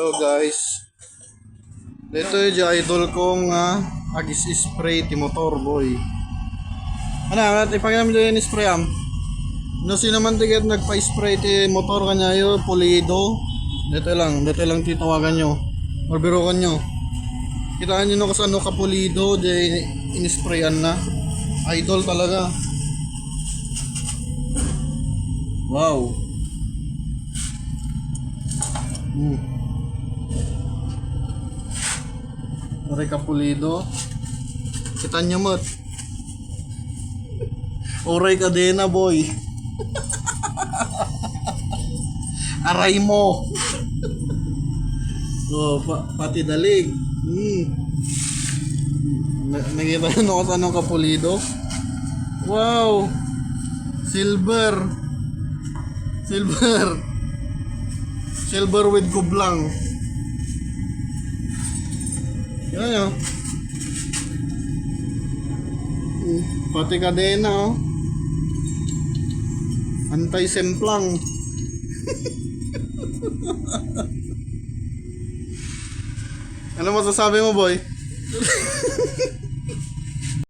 Hello guys. Dito yung idol kong agis spray ti motor boy. Ano, ipagkakam dito yung spray am. No si naman tigat nagpa-spray ti motor kanya yo pulido. Dito lang titawagan nyo. Or birukan nyo. Kitaan nyo no kasi ano kapulido di in-sprayan na. Idol talaga. Wow. Aray kapulido. Kita nyo mat. Oray kadena boy. Aray mo. Oh, pati dalig. Nakita nyo kung anong kapulido. Wow. Silver with kublang. Yan nyo. Pati kadena oh. Anti-semplang. Ano masasabi mo boy?